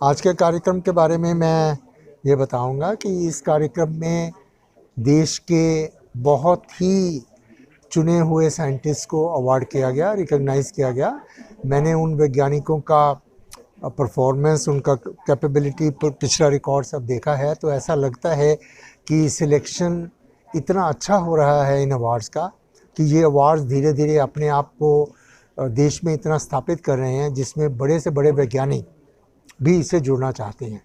आज के कार्यक्रम के बारे में मैं ये बताऊंगा कि इस कार्यक्रम में देश के बहुत ही चुने हुए साइंटिस्ट को अवार्ड किया गया, रिकॉग्नाइज किया गया। मैंने उन वैज्ञानिकों का परफॉर्मेंस, उनका कैपेबिलिटी पर पिछला रिकॉर्ड सब देखा है, तो ऐसा लगता है कि सिलेक्शन इतना अच्छा हो रहा है इन अवार्ड्स का कि ये अवार्ड्स धीरे धीरे अपने आप को देश में इतना स्थापित कर रहे हैं जिसमें बड़े से बड़े वैज्ञानिक भी इसे जुड़ना चाहते हैं।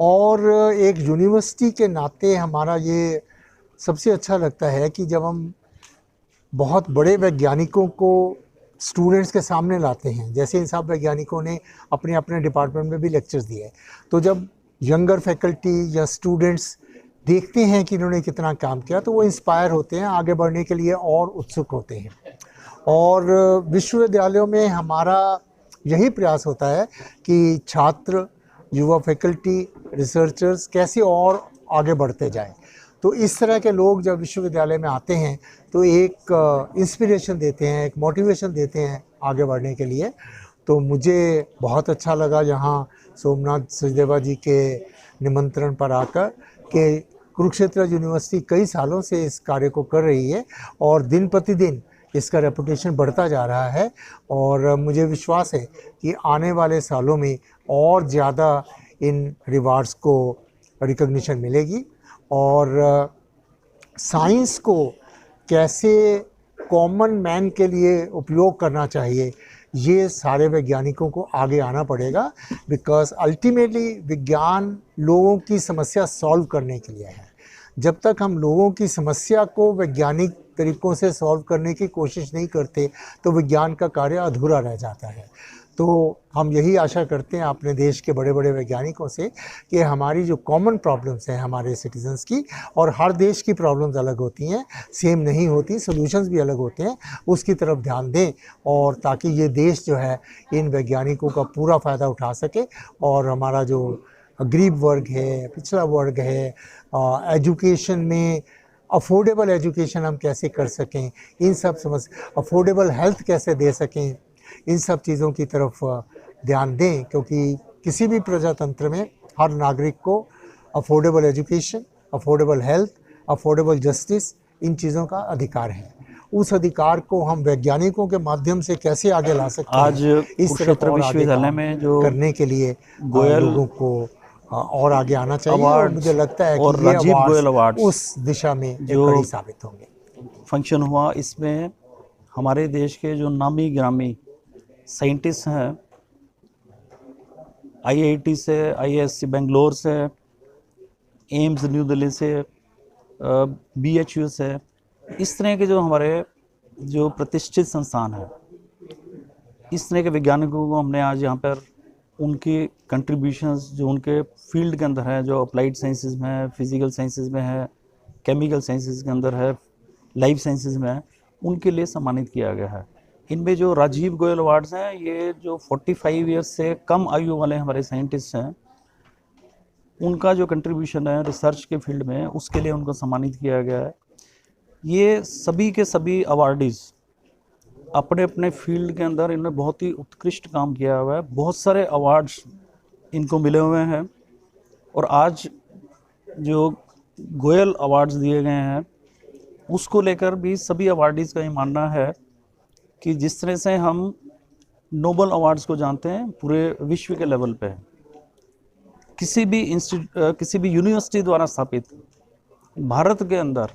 और एक यूनिवर्सिटी के नाते हमारा ये सबसे अच्छा लगता है कि जब हम बहुत बड़े वैज्ञानिकों को स्टूडेंट्स के सामने लाते हैं, जैसे इन सब वैज्ञानिकों ने अपने अपने डिपार्टमेंट में भी लेक्चर्स दिए, तो जब यंगर फैकल्टी या स्टूडेंट्स देखते हैं कि इन्होंने कितना काम किया तो वो इंस्पायर होते हैं, आगे बढ़ने के लिए और उत्सुक होते हैं। और विश्वविद्यालयों में हमारा यही प्रयास होता है कि छात्र, युवा फैकल्टी, रिसर्चर्स कैसे और आगे बढ़ते जाएं। तो इस तरह के लोग जब विश्वविद्यालय में आते हैं तो एक इंस्पिरेशन देते हैं, एक मोटिवेशन देते हैं आगे बढ़ने के लिए। तो मुझे बहुत अच्छा लगा यहाँ सोमनाथ सचदेवा जी के निमंत्रण पर आकर कि कुरुक्षेत्र यूनिवर्सिटी कई सालों से इस कार्य को कर रही है और दिन प्रतिदिन इसका रेपुटेशन बढ़ता जा रहा है। और मुझे विश्वास है कि आने वाले सालों में और ज़्यादा इन रिवार्ड्स को रिकॉग्निशन मिलेगी। और साइंस को कैसे कॉमन मैन के लिए उपयोग करना चाहिए, ये सारे वैज्ञानिकों को आगे आना पड़ेगा, बिकॉज अल्टीमेटली विज्ञान लोगों की समस्या सॉल्व करने के लिए है। जब तक हम लोगों की समस्या को वैज्ञानिक तरीकों से सॉल्व करने की कोशिश नहीं करते तो विज्ञान का कार्य अधूरा रह जाता है। तो हम यही आशा करते हैं अपने देश के बड़े बड़े वैज्ञानिकों से कि हमारी जो कॉमन प्रॉब्लम्स हैं हमारे सिटीजन्स की, और हर देश की प्रॉब्लम्स अलग होती हैं, सेम नहीं होती, सॉल्यूशंस भी अलग होते हैं, उसकी तरफ ध्यान दें और ताकि ये देश जो है इन वैज्ञानिकों का पूरा फ़ायदा उठा सके। और हमारा जो गरीब वर्ग है, पिछड़ा वर्ग है, एजुकेशन में अफोर्डेबल एजुकेशन हम कैसे कर सकें, इन सब समस्या, अफोर्डेबल हेल्थ कैसे दे सकें, इन सब चीज़ों की तरफ ध्यान दें, क्योंकि किसी भी प्रजातंत्र में हर नागरिक को affordable education, affordable health, affordable justice, इन चीज़ों का अधिकार है। उस अधिकार को हम वैज्ञानिकों के माध्यम से कैसे आगे ला सकते हैं, आज इस तरफ और विश्वविद्यालय में जो करने के लिए गोयल लोगों को और आगे आना चाहिए। और मुझे लगता है और कि ये राजीव गोयल अवार्ड्स अवार्ड्स उस दिशा में एक जो कड़ी साबित होंगे। फंक्शन हुआ, इसमें हमारे देश के जो नामी गिरामी साइंटिस्ट हैं, आईआईटी से, आईआईएससी बेंगलोर से, एम्स न्यू दिल्ली से, बीएचयू से, इस तरह के जो हमारे जो प्रतिष्ठित संस्थान हैं, इस तरह के वैज्ञानिकों को हमने आज यहाँ पर उनकी कंट्रीब्यूशंस जो उनके फील्ड के अंदर है, जो अप्लाइड साइंसेज में है, फिजिकल साइंसेज में है, केमिकल साइंसेज के अंदर है, लाइफ साइंसेज में है, उनके लिए सम्मानित किया गया है। इनमें जो राजीव गोयल अवार्ड्स हैं, ये जो 45 ईयर्स से कम आयु वाले हमारे साइंटिस्ट हैं, उनका जो कंट्रीब्यूशन है रिसर्च के फील्ड में, उसके लिए उनको सम्मानित किया गया है। ये सभी के सभी अवार्डीज़ अपने अपने फील्ड के अंदर इन्होंने बहुत ही उत्कृष्ट काम किया हुआ है। बहुत सारे अवार्ड्स इनको मिले हुए हैं और आज जो गोयल अवार्ड्स दिए गए हैं उसको लेकर भी सभी अवार्डीज़ का ये मानना है कि जिस तरह से हम नोबल अवार्ड्स को जानते हैं पूरे विश्व के लेवल पे, किसी भी यूनिवर्सिटी द्वारा स्थापित भारत के अंदर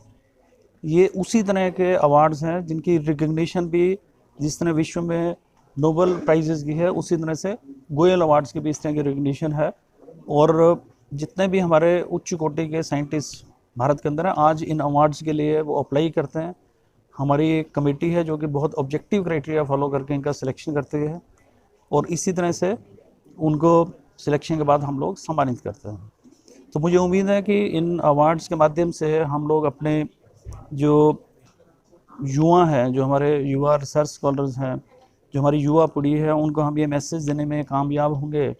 ये उसी तरह के अवार्ड्स हैं जिनकी रिकग्निशन भी जिस तरह विश्व में नोबल प्राइजेस की है, उसी तरह से गोयल अवार्ड्स की भी इस तरह की रिकग्निशन है। और जितने भी हमारे उच्च कोटि के साइंटिस्ट भारत के अंदर हैं, आज इन अवार्ड्स के लिए वो अप्लाई करते हैं। हमारी एक कमेटी है जो कि बहुत ऑब्जेक्टिव क्राइटेरिया फॉलो करके इनका सिलेक्शन करती है और इसी तरह से उनको सिलेक्शन के बाद हम लोग सम्मानित करते हैं। तो मुझे उम्मीद है कि इन अवार्ड्स के माध्यम से हम लोग अपने जो युवा हैं, जो हमारे युवा रिसर्च स्कॉलर्स हैं, जो हमारी युवा पीढ़ी है, उनको हम ये मैसेज देने में कामयाब होंगे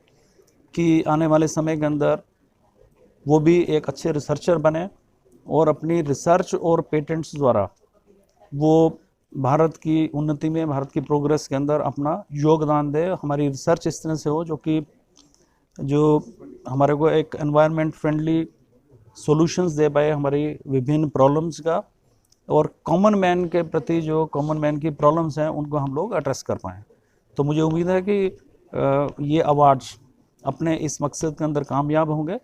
कि आने वाले समय के अंदर वो भी एक अच्छे रिसर्चर बने और अपनी रिसर्च और पेटेंट्स द्वारा वो भारत की उन्नति में, भारत की प्रोग्रेस के अंदर अपना योगदान दे। हमारी रिसर्च इस तरह से हो जो कि जो हमारे को एक एनवायरनमेंट फ्रेंडली सॉल्यूशंस दे पाए हमारी विभिन्न प्रॉब्लम्स का, और कॉमन मैन के प्रति जो कॉमन मैन की प्रॉब्लम्स हैं उनको हम लोग एड्रेस कर पाएँ। तो मुझे उम्मीद है कि ये अवार्ड्स अपने इस मकसद के अंदर कामयाब होंगे।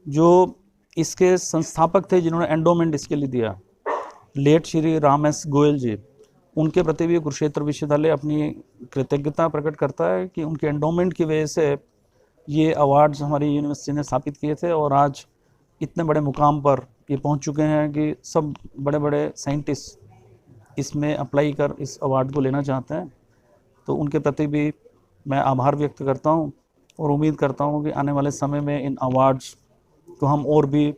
जो इसके संस्थापक थे जिन्होंने एंडोमेंट इसके लिए दिया, लेट श्री राम एस गोयल जी, उनके प्रति भी कुरुक्षेत्र विश्वविद्यालय अपनी कृतज्ञता प्रकट करता है कि उनके एंडोमेंट की वजह से ये अवार्ड्स हमारी यूनिवर्सिटी ने स्थापित किए थे, और आज इतने बड़े मुकाम पर ये पहुंच चुके हैं कि सब बड़े बड़े साइंटिस्ट इसमें अप्लाई कर इस अवार्ड को लेना चाहते हैं। तो उनके प्रति भी मैं आभार व्यक्त करता हूं, और उम्मीद करता हूं कि आने वाले समय में इन अवार्ड्स को हम और भी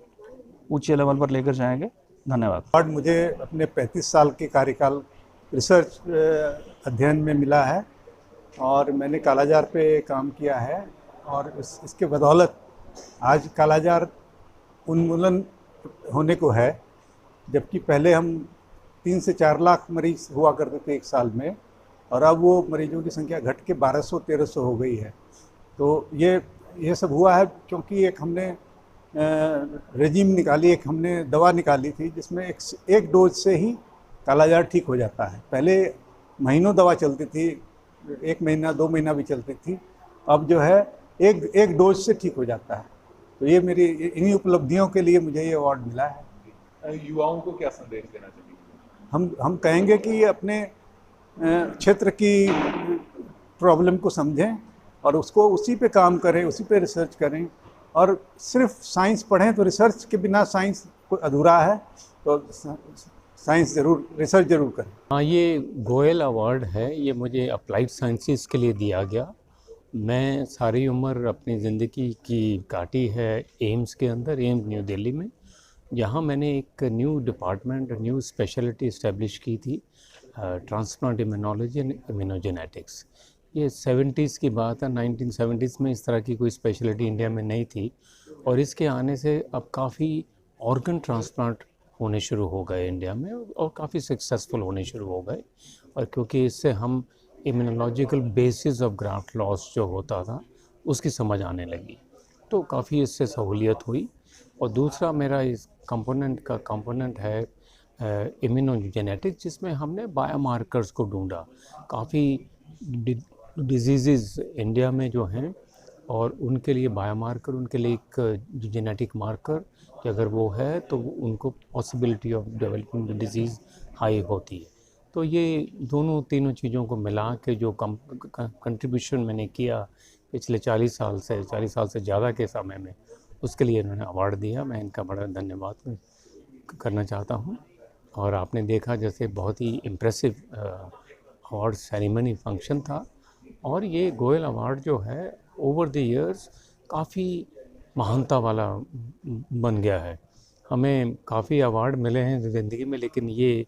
ऊंचे लेवल पर लेकर जाएंगे। धन्यवाद। अवार्ड मुझे अपने 35 साल के कार्यकाल रिसर्च अध्ययन में मिला है, और मैंने कालाजार पे काम किया है, और इसके बदौलत आज कालाजार उन्मूलन होने को है। जबकि पहले हम 3 से 4 लाख मरीज हुआ करते थे एक साल में, और अब वो मरीजों की संख्या घट के 1200-1300 हो गई है। तो ये सब हुआ है क्योंकि एक हमने रेजिम निकाली, एक हमने दवा निकाली थी जिसमें एक डोज से ही कालाजार ठीक हो जाता है। पहले महीनों दवा चलती थी, 1 महीना 2 महीना भी चलती थी, अब जो है एक डोज से ठीक हो जाता है। तो ये मेरी इन्हीं उपलब्धियों के लिए मुझे ये अवार्ड मिला है। युवाओं को क्या संदेश देना चाहिए? हम कहेंगे कि अपने क्षेत्र की प्रॉब्लम को समझें और उसको उसी पे काम करें, उसी पे रिसर्च करें, और सिर्फ साइंस पढ़ें तो रिसर्च के बिना साइंस अधूरा है। तो साइंस ज़रूर, रिसर्च ज़रूर करें। हाँ, ये गोयल अवार्ड है, ये मुझे अप्लाइड साइंसेस के लिए दिया गया। मैं सारी उम्र अपनी ज़िंदगी की काटी है एम्स के अंदर, एम्स न्यू दिल्ली में, जहाँ मैंने एक new department, new speciality establish की थी, ट्रांसप्लांट इम्यूनोलॉजी एंड इम्यूनोजेनेटिक्स। ये 70s की बात है, 1970s में इस तरह की कोई स्पेशलिटी इंडिया में नहीं थी, और इसके आने से अब काफ़ी ऑर्गन ट्रांसप्लांट होने शुरू हो गए इंडिया में, और काफ़ी सक्सेसफुल होने शुरू हो गए। और क्योंकि इससे हम immunological basis of graft loss जो होता था उसकी समझ आने लगी, तो काफ़ी इससे सहूलियत हुई। और दूसरा मेरा इस कंपोनेंट है इम्यूनोजेनेटिक्स, जिसमें हमने बायोमार्कर्स को ढूंढा। काफ़ी डिजीज़ इंडिया में जो हैं, और उनके लिए बायोमार्कर, उनके लिए एक जेनेटिक मार्कर कि अगर वो है तो उनको possibility of developing the disease high होती है। तो ये दोनों तीनों चीज़ों को मिला के जो कंट्रीब्यूशन मैंने किया पिछले 40 साल से ज़्यादा के समय में, उसके लिए इन्होंने अवार्ड दिया। मैं इनका बड़ा धन्यवाद करना चाहता हूँ। और आपने देखा जैसे बहुत ही इम्प्रेसिव अवार्ड सेरेमनी फंक्शन था, और ये गोयल अवार्ड जो है ओवर द इयर्स काफ़ी महानता वाला बन गया है। हमें काफ़ी अवार्ड मिले हैं ज़िंदगी में, लेकिन ये